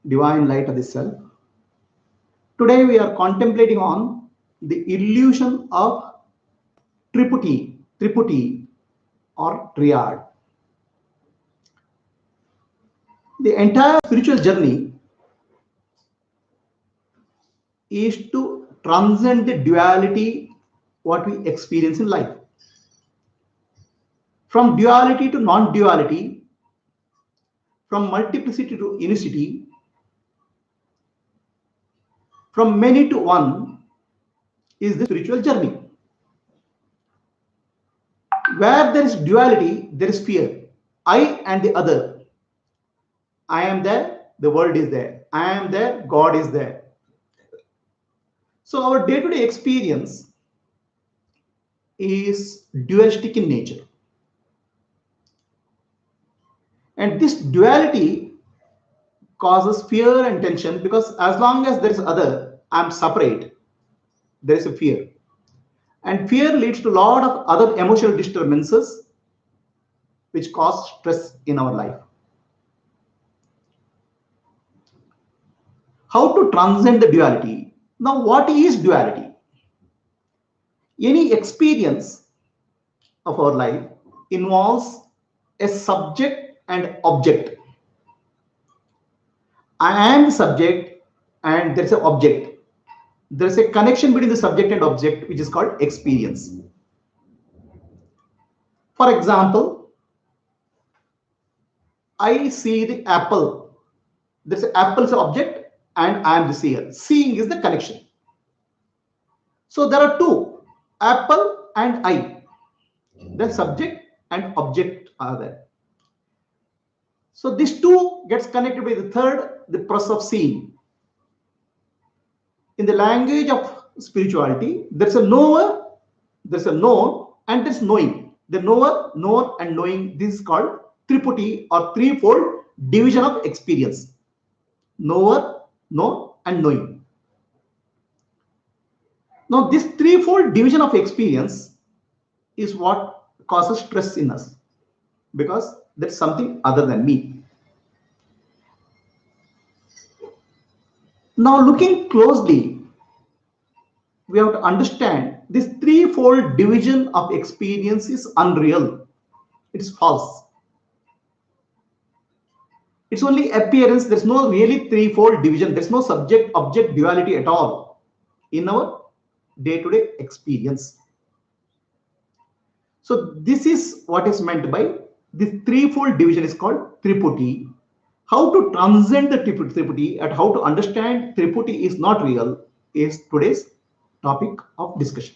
divine light of the self. Today we are contemplating on the illusion of Triputi or triad. The entire spiritual journey is to transcend the duality what we experience in life. From duality to non-duality, from multiplicity to unicity, from many to one is the spiritual journey. Where there is duality, there is fear. I and the other. I am there, the world is there. I am there, God is there. So our day-to-day experience is dualistic in nature. And this duality causes fear and tension because as long as there is other, I am separate, there is a fear. And fear leads to a lot of other emotional disturbances which cause stress in our life. How to transcend the duality? Now, what is duality? Any experience of our life involves a subject and object. I am the subject and there is an object. There is a connection between the subject and object which is called experience. For example, I see the apple. There is an apple is an object and I am the seer. Seeing is the connection. So there are two, apple and I. The subject and object are there. So these two gets connected with the third, the process of seeing. In the language of spirituality, there's a knower, there's a known, and there's knowing. The knower, known, and knowing, this is called Triputi or threefold division of experience. Knower, known, and knowing. Now, this threefold division of experience is what causes stress in us because there's something other than me. Now, looking closely, we have to understand this threefold division of experience is unreal. It is false. It's only appearance. There's no really threefold division. There's no subject-object duality at all in our day-to-day experience. So this is what is meant by this threefold division is called Triputi. How to transcend the Triputi and how to understand Triputi is not real is today's topic of discussion.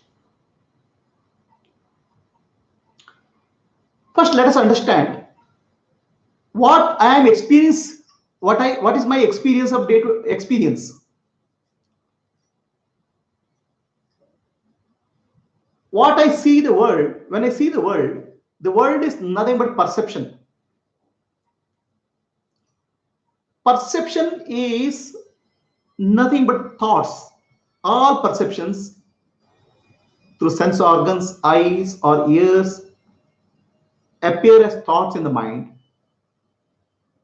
First, let us understand what I am experiencing. What is my experience of day-to-day experience? What I see the world, when I see the world is nothing but perception. Perception is nothing but thoughts. All perceptions through sense organs, eyes or ears appear as thoughts in the mind.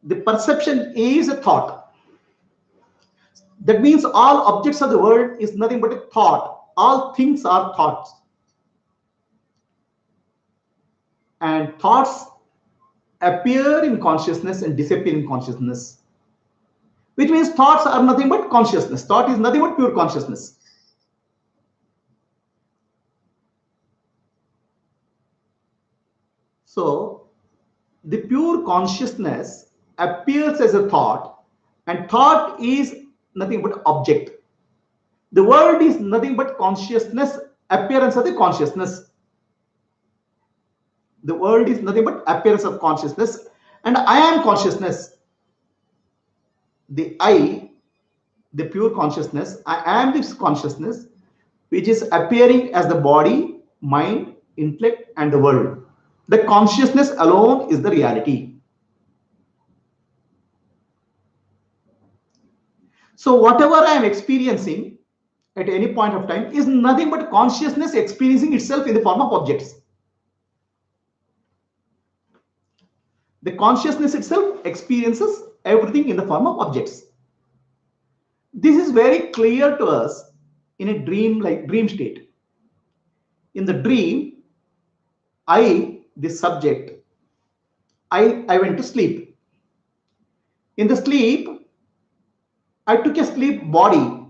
The perception is a thought. That means all objects of the world is nothing but a thought. All things are thoughts. And thoughts appear in consciousness and disappear in consciousness, which means thoughts are nothing but consciousness. Thought is nothing but pure consciousness. So the pure consciousness appears as a thought, and thought is nothing but object. The world is nothing but consciousness, appearance of the consciousness. The world is nothing but appearance of consciousness, and I am consciousness. The I, the pure consciousness, I am this consciousness, which is appearing as the body, mind, intellect, and the world. The consciousness alone is the reality. So whatever I am experiencing at any point of time is nothing but consciousness experiencing itself in the form of objects. The consciousness itself experiences everything in the form of objects. This is very clear to us in a dream, like dream state. In the dream, the subject, I went to sleep. In the sleep, I took a sleep body.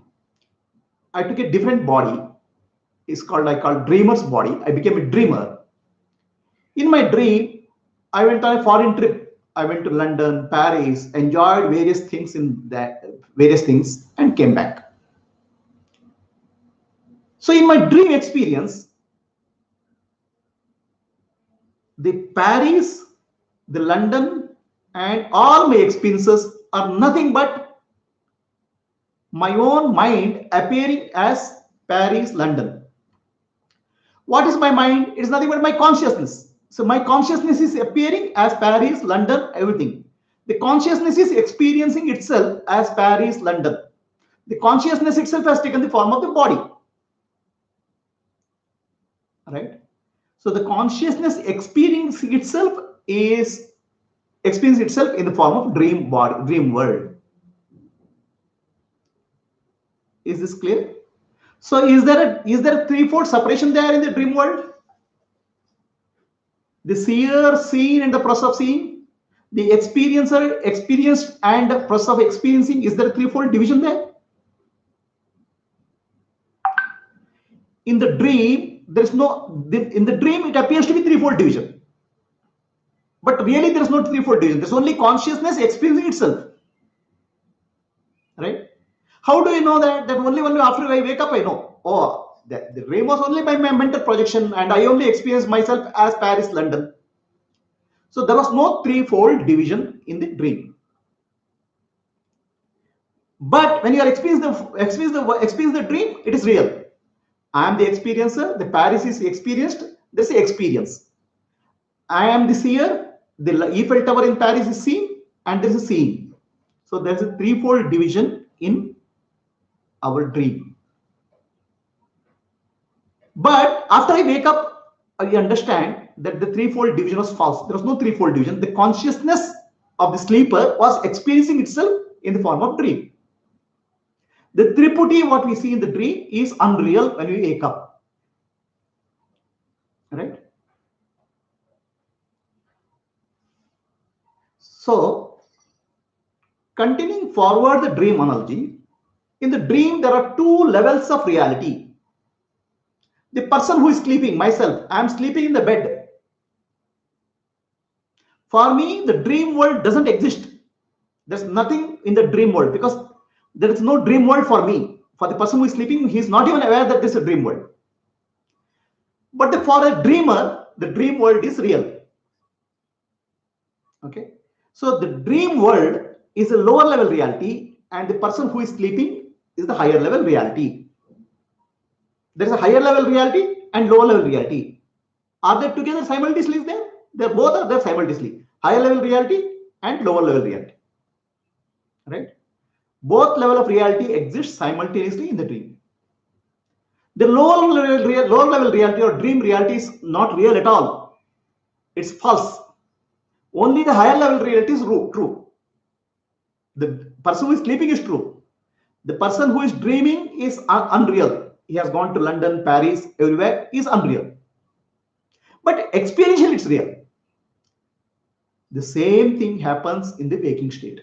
I took a different body. I call dreamer's body. I became a dreamer. In my dream, I went on a foreign trip. I went to London, Paris, enjoyed various things, and came back. So in my dream experience, the Paris, the London, and all my experiences are nothing but my own mind appearing as Paris, London. What is my mind? It is nothing but my consciousness. So my consciousness is appearing as Paris, London, everything. The consciousness is experiencing itself as Paris, London. The consciousness itself has taken the form of the body. Right? So the consciousness experiencing itself is experience itself in the form of dream body, dream world. Is this clear? So is there a threefold separation there in the dream world? The seer, seen, and the process of seeing. The experiencer, experienced, and the process of experiencing. Is there a threefold division there? In the dream, there is no. In the dream, it appears to be threefold division. But really, there is no threefold division. There's only consciousness experiencing itself. Right? How do you know that? That only after I wake up, I know. Oh, the dream was only my mental projection, and I only experienced myself as Paris, London. So there was no threefold division in the dream. But when you are experiencing the dream, it is real. I am the experiencer. The Paris is experienced. There's the experience. I am the seer. The Eiffel Tower in Paris is seen, and there is a seeing. So there's a threefold division in our dream. But after I wake up, I understand that the threefold division was false. There was no threefold division. The consciousness of the sleeper was experiencing itself in the form of dream. The Triputi, what we see in the dream, is unreal when we wake up. Right? So, continuing forward the dream analogy, in the dream there are two levels of reality. The person who is sleeping, myself, I am sleeping in the bed. For me, the dream world doesn't exist. There's nothing in the dream world because there is no dream world for me. For the person who is sleeping, he is not even aware that this is a dream world. But for a dreamer, the dream world is real. Okay. So the dream world is a lower level reality, and the person who is sleeping is the higher level reality. There is a higher level reality and lower level reality. Are they together simultaneously there? They both are there simultaneously. Higher level reality and lower level reality. Right? Both level of reality exist simultaneously in the dream. The lower level reality or dream reality is not real at all. It's false. Only the higher level reality is true. The person who is sleeping is true. The person who is dreaming is unreal. He has gone to London, Paris, everywhere, is unreal. But experientially, it's real. The same thing happens in the waking state.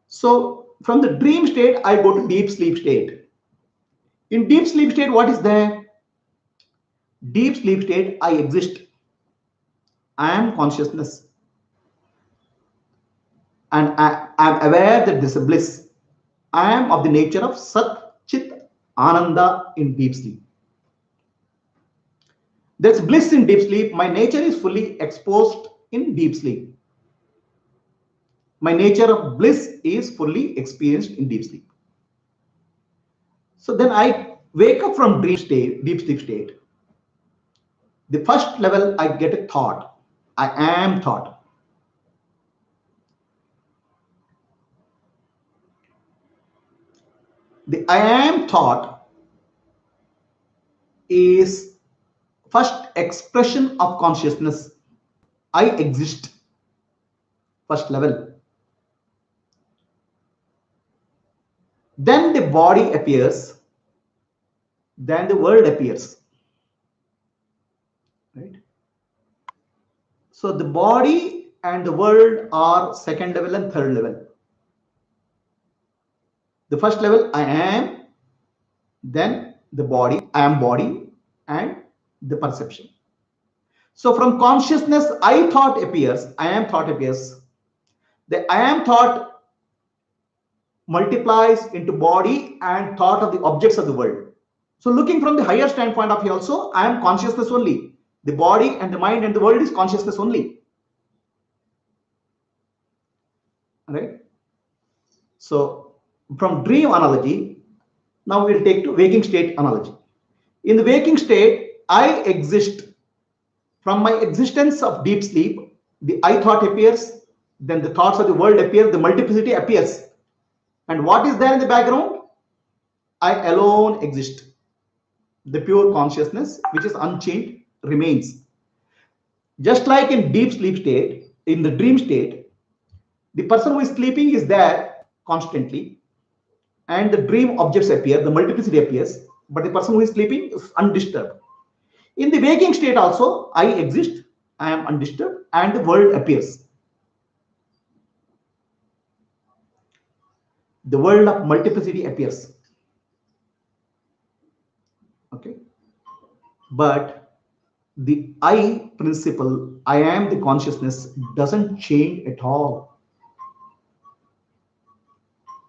So from the dream state, I go to deep sleep state. In deep sleep state, what is there? Deep sleep state, I exist. I am consciousness. And I am aware that this is bliss. I am of the nature of Sat, Chit, Ananda in deep sleep. There's bliss in deep sleep. My nature is fully exposed in deep sleep. My nature of bliss is fully experienced in deep sleep. So then I wake up from dream state, deep sleep state. The first level, I get a thought. I am thought. The I am thought is first expression of consciousness. I exist. First level. Then the body appears, then the world appears. Right? So the body and the world are second level and third level. The first level, I am, then the body, I am body, and the perception. So from consciousness, I thought appears, I am thought appears. The I am thought multiplies into body and thought of the objects of the world. So looking from the higher standpoint of view also, I am consciousness only. The body and the mind and the world is consciousness only. Right? So from dream analogy, now we'll take to waking state analogy. In the waking state, I exist. From my existence of deep sleep, the I thought appears, then the thoughts of the world appear, the multiplicity appears. And what is there in the background? I alone exist. The pure consciousness, which is unchanged, remains. Just like in deep sleep state, in the dream state, the person who is sleeping is there constantly, and the dream objects appear, the multiplicity appears, but the person who is sleeping is undisturbed. In the waking state also, I exist, I am undisturbed, and the world appears. The world of multiplicity appears. Okay. But the I principle, I am the consciousness, doesn't change at all.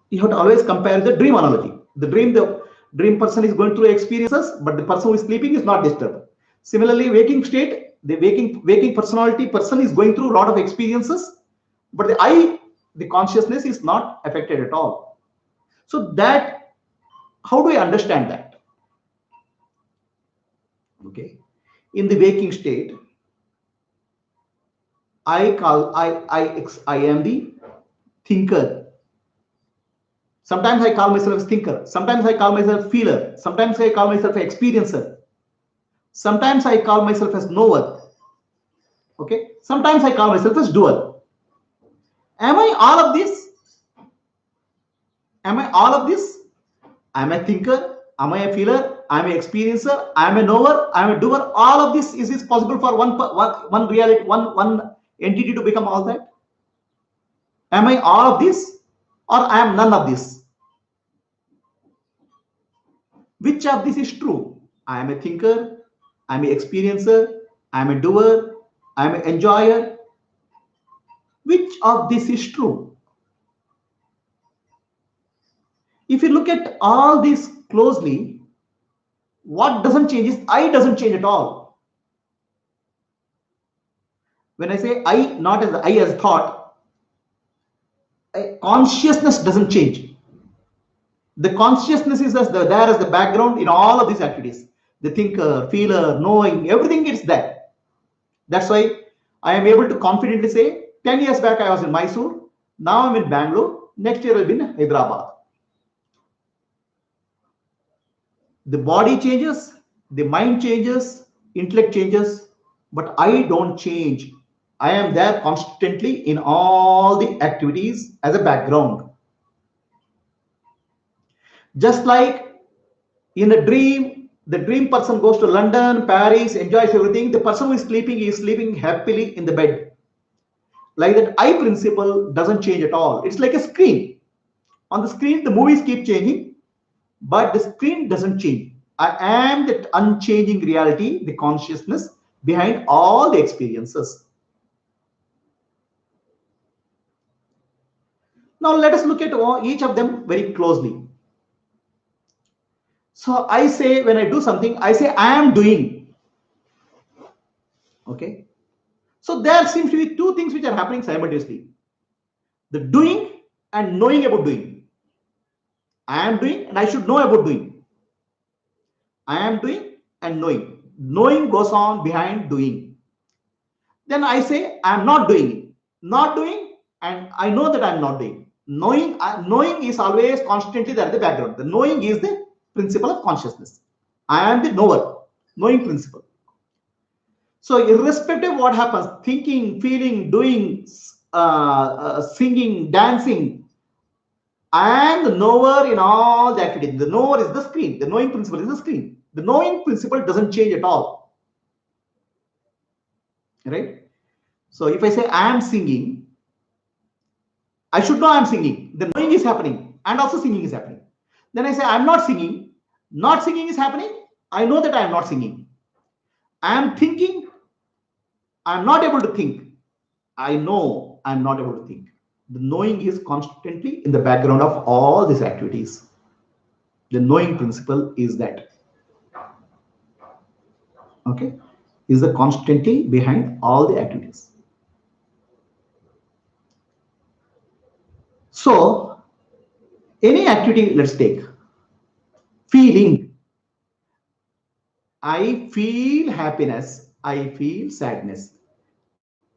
You have to always compare the dream analogy. The dream person is going through experiences, but the person who is sleeping is not disturbed. Similarly, waking state, the waking personality person is going through a lot of experiences, but the I, the consciousness, is not affected at all. So that, how do I understand that? Okay. In the waking state, I am the thinker. Sometimes I call myself as thinker. Sometimes I call myself feeler. Sometimes I call myself an experiencer. Sometimes I call myself as knower. Okay. Sometimes I call myself as doer. Am I all of this? Am I all of this? Am I a thinker? Am I a feeler? I'm an experiencer. I'm a knower. I'm a doer. All of this, is it possible for one reality, one entity to become all that? Am I all of this, or I am none of this? Which of this is true? I am a thinker. I'm an experiencer. I'm a doer. I'm an enjoyer. Which of this is true? If you look at all these closely, what doesn't change is I doesn't change at all. When I say I, not as I as thought, consciousness doesn't change. The consciousness is there as the background in all of these activities. The thinker, feeler, knowing, everything is there. That's why I am able to confidently say, 10 years back I was in Mysore, now I'm in Bangalore, next year I'll be in Hyderabad. The body changes, the mind changes, intellect changes, but I don't change. I am there constantly in all the activities as a background. Just like in a dream, the dream person goes to London, Paris, enjoys everything. The person who is sleeping happily in the bed. Like that, I principle doesn't change at all. It's like a screen. On the screen, the movies keep changing, but the screen doesn't change. I am that unchanging reality, the consciousness behind all the experiences. Now let us look at each of them very closely. So I say, when I do something, I say I am doing. Okay. So there seems to be two things which are happening simultaneously. The doing and knowing about doing. I am doing and I should know about doing. I am doing and knowing. Knowing goes on behind doing. Then I say I am not doing. Not doing, and I know that I am not doing. Knowing is always constantly there in the background. The knowing is the principle of consciousness. I am the knower, knowing principle. So irrespective of what happens, thinking, feeling, doing, singing, dancing, I am the knower in all the activity. The knower is the screen. The knowing principle is the screen. The knowing principle doesn't change at all. Right? So if I say I am singing, I should know I am singing. The knowing is happening and also singing is happening. Then I say I am not singing. Not singing is happening. I know that I am not singing. I am thinking. I am not able to think. I know I am not able to think. The knowing is constantly in the background of all these activities. The knowing principle is that. Okay? Is the constantly behind all the activities. So, any activity, let's take feeling. I feel happiness. I feel sadness.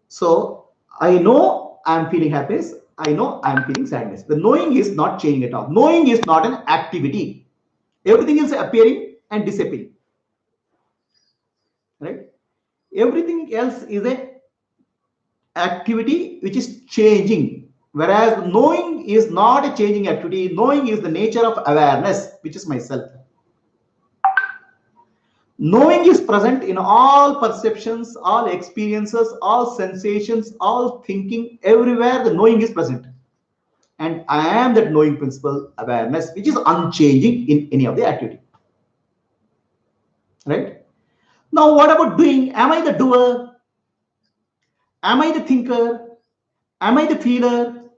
So, I know I'm feeling happiness. I know I'm feeling sadness. The knowing is not changing at all. Knowing is not an activity. Everything is appearing and disappearing. Right? Everything else is a activity which is changing, whereas knowing is not a changing activity. Knowing is the nature of awareness, which is myself. Knowing is present in all perceptions, all experiences, all sensations, all thinking. Everywhere the knowing is present, and I am that knowing principle, awareness, which is unchanging in any of the activity. Right? Now what about doing? Am I the doer? Am I the thinker? Am I the feeler?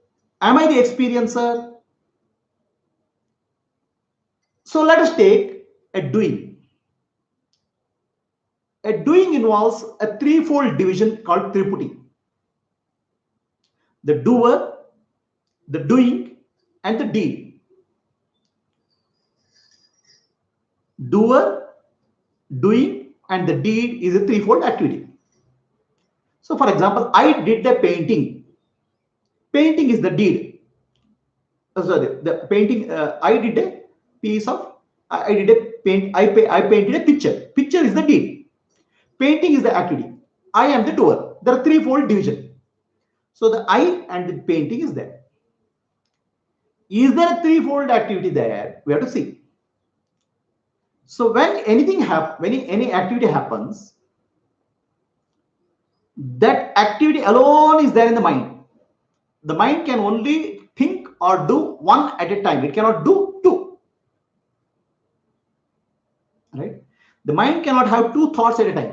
Am I the experiencer? So let us take a doing. A doing involves a threefold division called Triputi: the doer, the doing, and the deed. Doer, doing, and the deed is a threefold activity. So, for example, I did the painting. Painting is the deed. Sorry, the painting. I did a piece of. I did a paint. I painted a picture. Picture is the deed. Painting is the activity. I am the doer. There are threefold division. So the I and the painting is there. Is there a threefold activity there? We have to see. So when anything happens, when any activity happens, that activity alone is there in the mind. The mind can only think or do one at a time. It cannot do two. Right? The mind cannot have two thoughts at a time.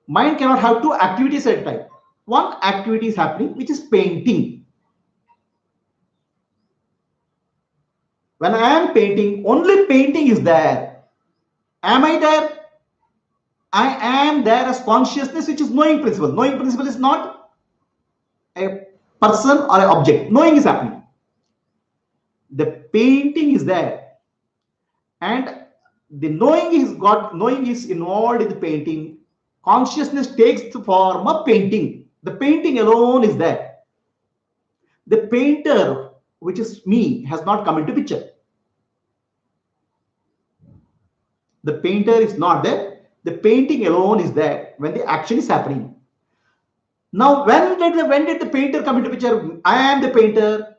Mind cannot have two activities at a time. One activity is happening, which is painting. When I am painting, only painting is there. Am I there? I am there as consciousness, which is knowing principle. Knowing principle is not a person or an object. Knowing is happening. The painting is there, and the knowing is involved in the painting. Consciousness takes the form of painting. The painting alone is there. The painter, which is me, has not come into picture. The painter is not there. The painting alone is there when the action is happening. Now, when did the painter come into picture? I am the painter.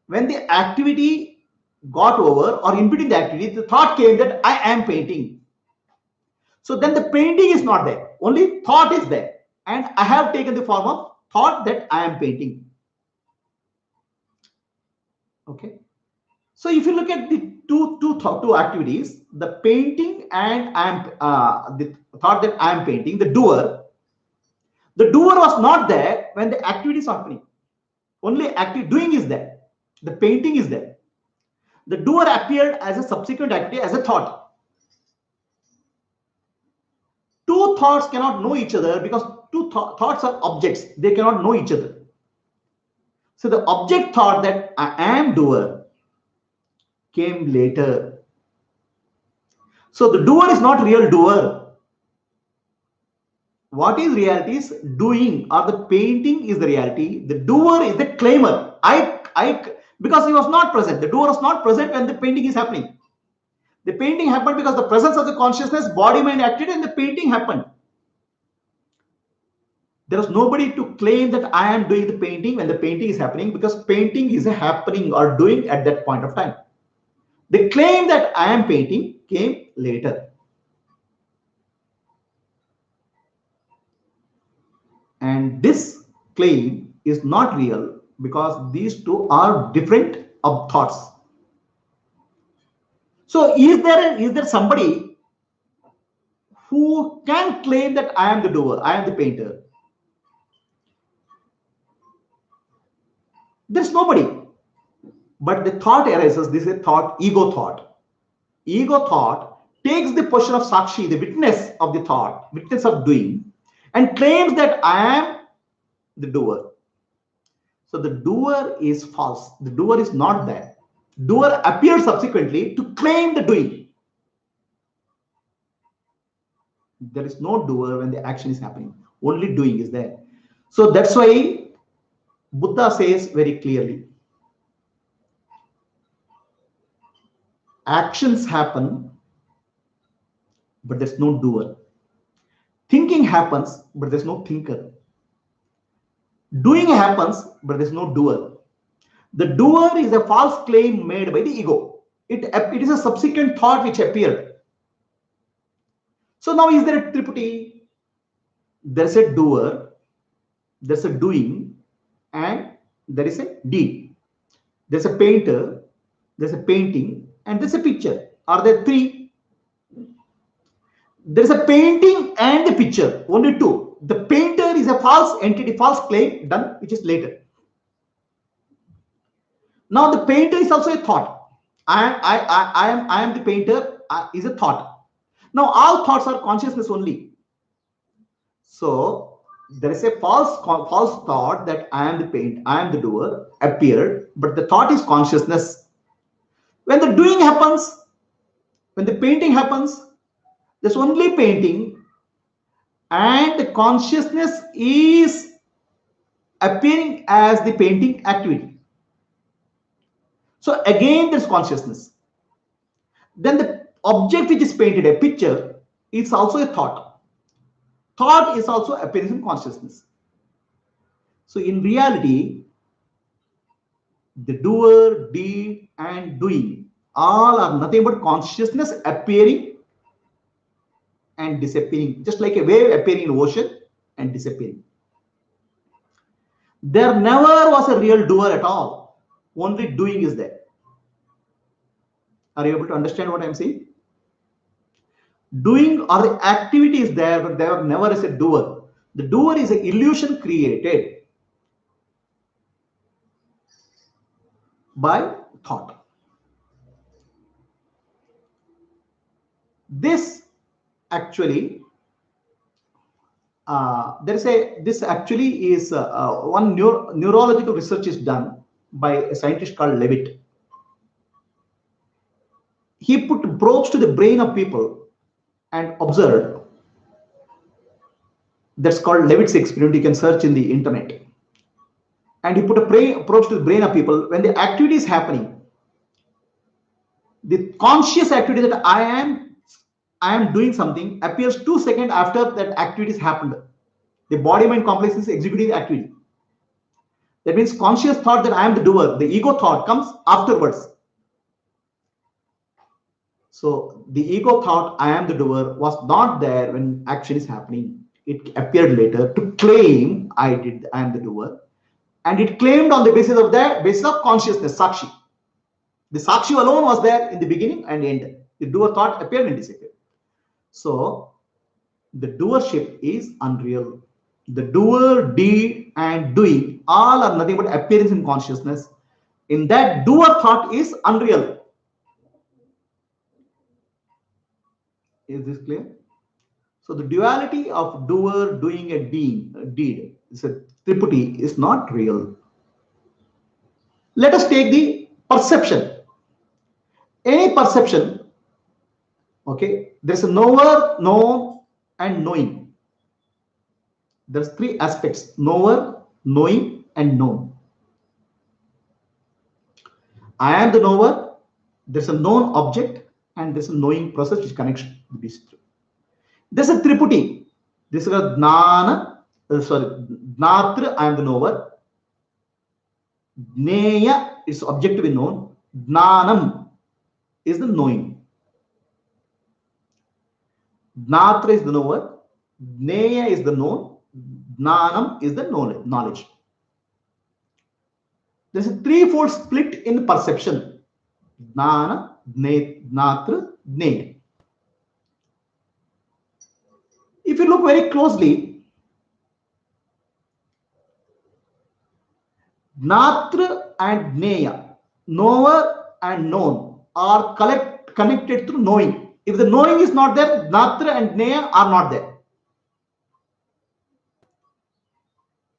When the activity got over, or in between the activity, the thought came that I am painting. So then the painting is not there. Only thought is there. And I have taken the form of thought that I am painting. Okay. So if you look at the two activities, the painting and the thought that I am painting, the doer was not there when the activity is happening. Only active doing is there. The painting is there. The doer appeared as a subsequent activity, as a thought. Two thoughts cannot know each other because two thoughts are objects. They cannot know each other. So the object thought that I am doer came later. So the doer is not real doer. What is reality is doing, or the painting is the reality. The doer is the claimer. Because he was not present. The doer was not present when the painting is happening. The painting happened because the presence of the consciousness, body, mind acted, and the painting happened. There is nobody to claim that I am doing the painting when the painting is happening, because painting is a happening or doing at that point of time. The claim that I am painting came later. And this claim is not real because these two are different of thoughts. So is there somebody who can claim that I am the doer, I am the painter? There's nobody. But the thought arises, this is a thought, ego thought. Ego thought takes the position of Sakshi, the witness of the thought, witness of doing, and claims that I am the doer. So the doer is false. The doer is not there. Doer appears subsequently to claim the doing. There is no doer when the action is happening. Only doing is there. So that's why Buddha says very clearly, actions happen, but there's no doer. Thinking happens, but there's no thinker. Doing happens, but there's no doer. The doer is a false claim made by the ego. It is a subsequent thought which appeared. So now is there a Triputi? There's a doer, there's a doing, and there is a deed. There's a painter, there's a painting, and there's a picture. Are there three? There's a painting and the picture, only two. The painter is a false entity, false claim done, which is later. Now the painter is also a thought. I am the painter is a thought. Now all thoughts are consciousness only. So there is a false thought that I am the paint, I am the doer appeared, but the thought is consciousness. When the doing happens, when the painting happens, there's only painting, and the consciousness is appearing as the painting activity. So again, there's consciousness. Then the object which is painted, a picture, is also a thought. Thought is also appearing in consciousness. So in reality, the doer, deed, and doing all are nothing but consciousness appearing and disappearing, just like a wave appearing in the ocean and disappearing. There never was a real doer at all. Only doing is there. Are you able to understand what I'm saying? Doing or the activity is there, but there never is a doer. The doer is an illusion created by thought. This actually, this actually is one neurological research is done by a scientist called Levitt. He put probes to the brain of people and observed. That's called Levitt's experiment. You can search in the internet. And he put a probes to the brain of people. When the activity is happening, the conscious activity that I am doing something appears 2 seconds after that activity has happened. The body-mind complex is executing the activity. That means conscious thought that I am the doer, the ego thought comes afterwards. So the ego thought I am the doer was not there when action is happening. It appeared later to claim I am the doer. And it claimed on the basis of consciousness, Sakshi. The Sakshi alone was there in the beginning and end. The doer thought appeared and disappeared. So the doership is unreal. The doer, deed, and doing all are nothing but appearance in consciousness. In that, doer thought is unreal. Is this clear? So the duality of doer, doing, a deed, is a Triputi, is not real. Let us take the perception. Any perception, okay, there's a knower, known, and knowing. There's three aspects: knower, knowing, and known. I am the knower, there's a known object, and there's a knowing process which connects these two. There's a Triputi. This is a Jnana, Gnatra, I am the knower. Jnaya is object to be known. Gnanam is the knowing. Gnatra is the knower. Jnaya is the known. Gnanam is the knowledge. There is a threefold split in perception. Gnana, Gnatra, Jnaya. If you look very closely, Gnatra and Jnaya, knower and known, are connected through knowing. If the knowing is not there, Gnatra and Jnaya are not there.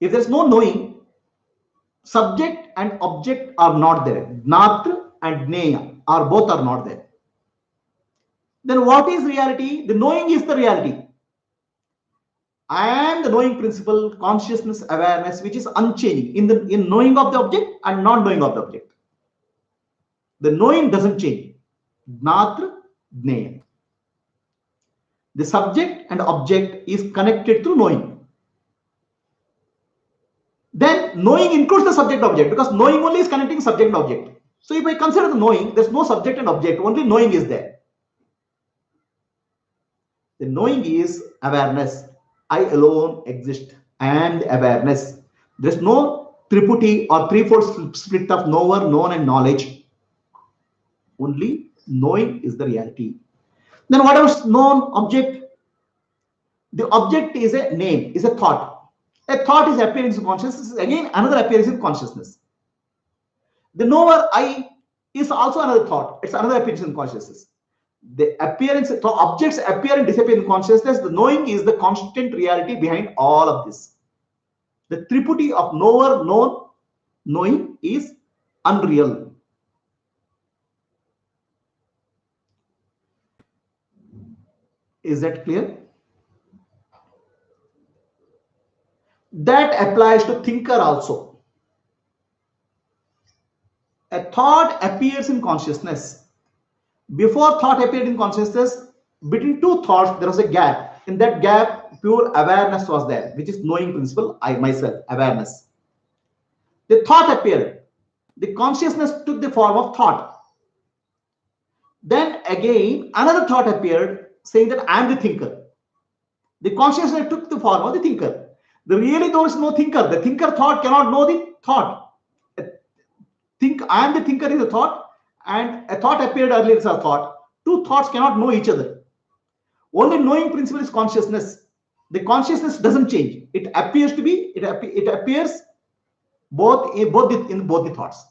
If there is no knowing, subject and object are not there. Gnatra and Jnaya both are not there. Then what is reality? The knowing is the reality. And the knowing principle, consciousness, awareness, which is unchanging in knowing of the object and not knowing of the object. The knowing doesn't change. Gnatra, Jnaya. The subject and object is connected through knowing. Then knowing includes the subject object, because knowing only is connecting subject and object. So if I consider the knowing, there's no subject and object, only knowing is there. The knowing is awareness. I alone exist. I am the awareness. There's no Triputi or threefold split of knower, known, and knowledge. Only knowing is the reality. Then what else? Known object. The object is a name, is a thought. A thought is appearance in consciousness. Again, another appearance in consciousness. The knower, I, is also another thought. It's another appearance in consciousness. The appearance, so objects appear and disappear in consciousness. The knowing is the constant reality behind all of this. The Triputi of knower, known, knowing is unreal. Is that clear? That applies to thinker also. A thought appears in consciousness. Before thought appeared in consciousness, between two thoughts, there was a gap. In that gap, pure awareness was there, which is knowing principle, I myself, awareness. The thought appeared. The consciousness took the form of thought. Then again, another thought appeared saying that I am the thinker. The consciousness took the form of the thinker. Really, there is no thinker. The thinker thought cannot know the thought. I am the thinker is a thought, and a thought appeared earlier as a thought. Two thoughts cannot know each other. Only knowing principle is consciousness. The consciousness doesn't change. It appears to be, it appears in both the thoughts.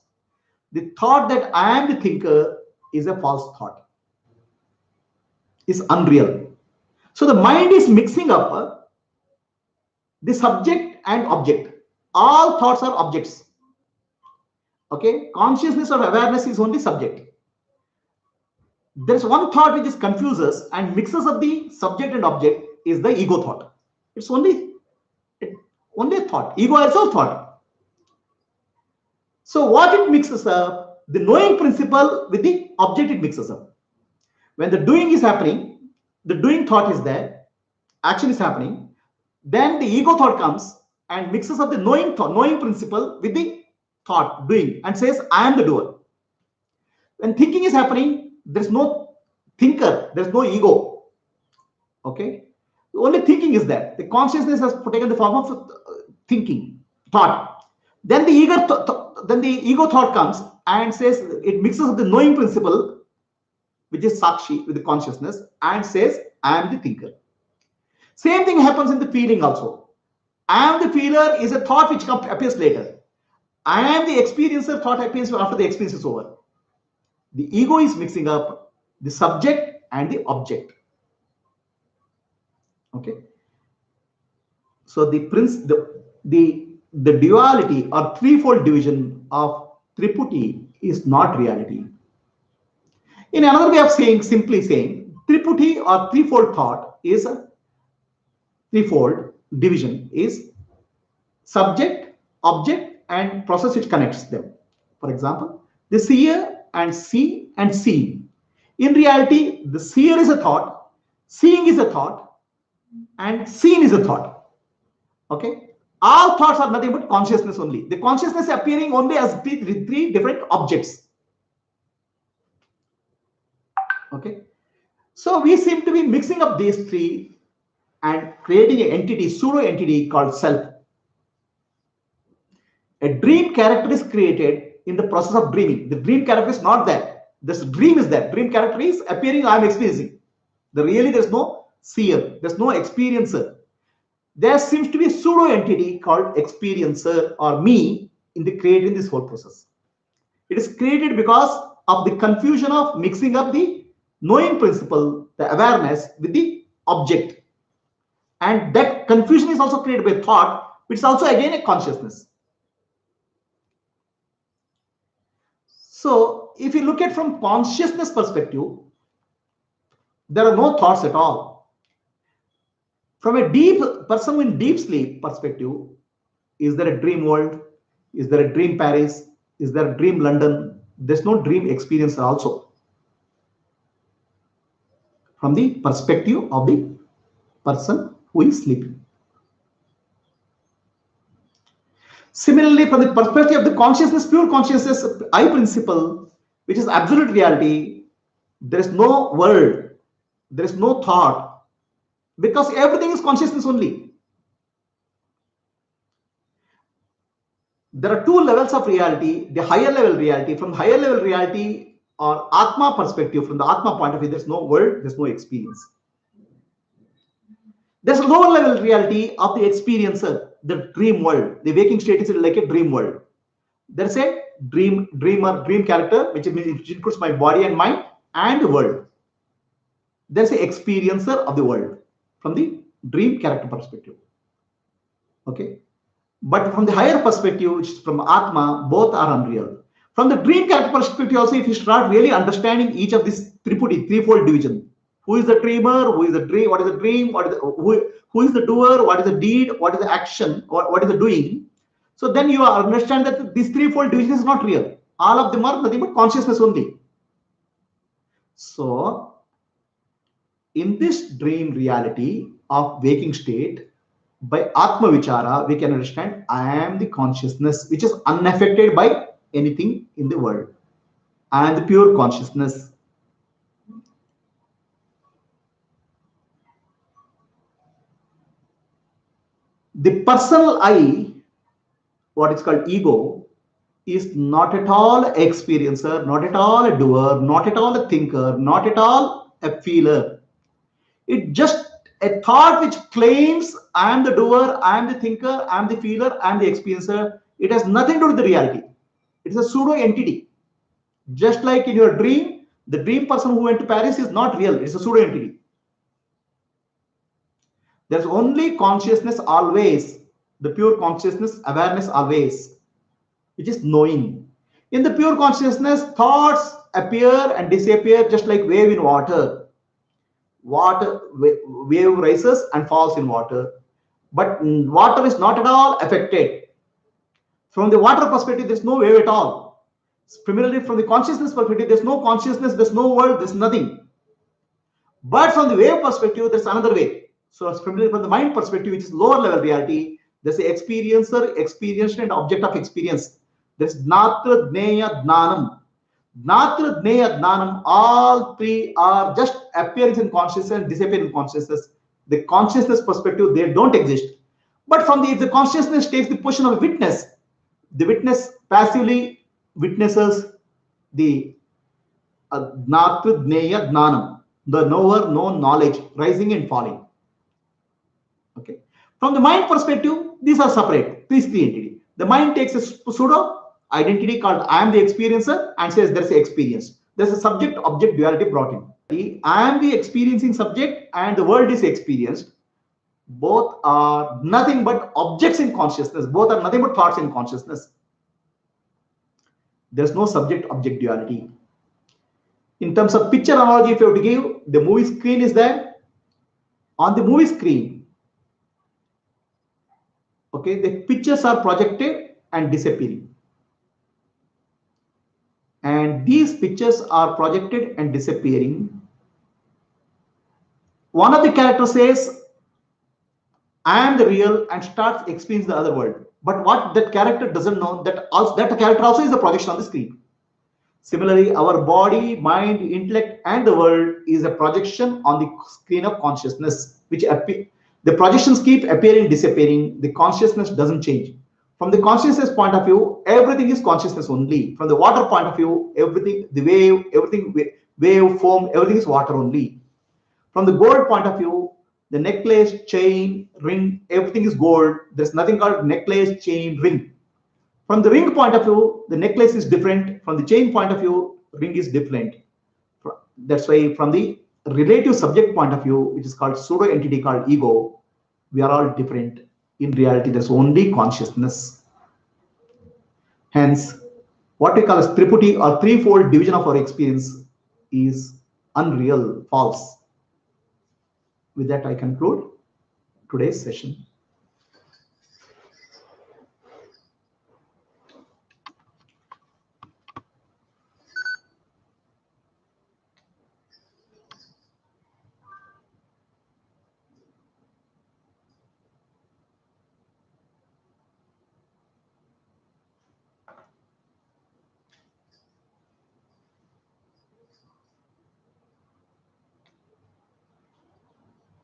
The thought that I am the thinker is a false thought. It's unreal. So the mind is mixing up the subject and object. All thoughts are objects. Okay, consciousness or awareness is only subject. There's one thought which is confuses and mixes up the subject and object is the ego thought. It's only a thought. Ego also thought. So what it mixes up? The knowing principle with the object it mixes up. When the doing is happening, the doing thought is there, action is happening, then the ego thought comes and mixes up the knowing principle with the thought, doing, and says, I am the doer. When thinking is happening, there's no thinker, there's no ego. Okay? Only thinking is there. The consciousness has taken the form of thinking, thought. Then the ego thought comes and says, it mixes up the knowing principle, which is Sakshi, with the consciousness, and says, I am the thinker. Same thing happens in the feeling also. I am the feeler is a thought which appears later. I am the experiencer thought appears after the experience is over. The ego is mixing up the subject and the object. Okay. So the duality or threefold division of Triputi is not reality. In another way of saying, simply saying, Triputi or threefold thought is a threefold division is subject, object, and process which connects them. For example, the seer and see and seeing. In reality, the seer is a thought, seeing is a thought, and seen is a thought. Okay, all thoughts are nothing but consciousness only. The consciousness appearing only as three different objects. Okay, so we seem to be mixing up these three and creating an entity, pseudo entity called self. A dream character is created in the process of dreaming. The dream character is not there. This dream is there. Dream character is appearing, I am experiencing. Really, there's no seer, there's no experiencer. There seems to be a pseudo entity called experiencer or me in the creating this whole process. It is created because of the confusion of mixing up the knowing principle, the awareness, with the object. And that confusion is also created by thought, which is also again a consciousness. So if you look at from consciousness perspective, there are no thoughts at all. From a deep person in deep sleep perspective, is there a dream world? Is there a dream Paris? Is there a dream London? There's no dream experience also. From the perspective of the person who is sleeping. Similarly, from the perspective of the consciousness, pure consciousness, I principle, which is absolute reality, there is no world, there is no thought, because everything is consciousness only. There are two levels of reality. The higher level reality, from the higher level reality or Atma perspective, from the Atma point of view, there's no world, there's no experience. There's a lower level reality of the experiencer, the dream world. The waking state is like a dream world. There's a dream character, which includes my body and mind and the world. There's an experiencer of the world from the dream character perspective. Okay. But from the higher perspective, which is from Atma, both are unreal. From the dream character perspective also, if you start really understanding each of these Triputi, threefold division, who is the dreamer, who is the dream, what is the dream, what is the, who is the doer, what is the deed, what is the action, what is the doing. So then you understand that this threefold division is not real. All of them are nothing but consciousness only. So in this dream reality of waking state, by Atma Vichara, we can understand I am the consciousness which is unaffected by anything in the world. I am the pure consciousness. The personal I, what is called ego, is not at all an experiencer, not at all a doer, not at all a thinker, not at all a feeler. It's just a thought which claims I am the doer, I am the thinker, I am the feeler, I am the experiencer. It has nothing to do with the reality. It is a pseudo entity. Just like in your dream, the dream person who went to Paris is not real. It's a pseudo entity. There's only consciousness always, the pure consciousness, awareness always, which is knowing. In the pure consciousness, thoughts appear and disappear just like wave in water. Wave rises and falls in water. But water is not at all affected. From the water perspective, there's no wave at all. Similarly, from the consciousness perspective, there's no consciousness, there's no world, there's nothing. But from the wave perspective, there's another way. So similarly, from the mind perspective, which is lower level reality, there's the experiencer, experienced, and object of experience. There's Gnatra, Jnaya, Jnanam. Gnatra, Jnaya, Jnanam, all three are just appearance in consciousness and disappear in consciousness. The consciousness perspective, they don't exist. But from if the consciousness takes the position of a witness, the witness passively witnesses the Gnatra, Jnaya, Jnanam, the knower, known knowledge, rising and falling. Okay. From the mind perspective, these are separate, these three entities. The mind takes a pseudo identity called I am the experiencer and says there's an experience. There's a subject-object duality brought in. I am the experiencing subject and the world is experienced. Both are nothing but objects in consciousness. Both are nothing but thoughts in consciousness. There's no subject-object duality. In terms of picture analogy, if you have to give, the movie screen is there. On the movie screen, okay, the pictures are projected and disappearing. And these pictures are projected and disappearing. One of the characters says, I am the real, and starts experiencing the other world. But what that character doesn't know, that also that character also is a projection on the screen. Similarly, our body, mind, intellect, and the world is a projection on the screen of consciousness, which the projections keep appearing, disappearing. The consciousness doesn't change. From the consciousness point of view, everything is consciousness only. From the water point of view, everything, the wave, everything, wave, foam, everything is water only. From the gold point of view, the necklace, chain, ring, everything is gold. There's nothing called necklace, chain, ring. From the ring point of view, the necklace is different. From the chain point of view, ring is different. That's why from the relative subject point of view, which is called pseudo entity called ego, we are all different. In reality, there's only consciousness. Hence, what we call as Triputi or threefold division of our experience is unreal, false. With that, I conclude today's session.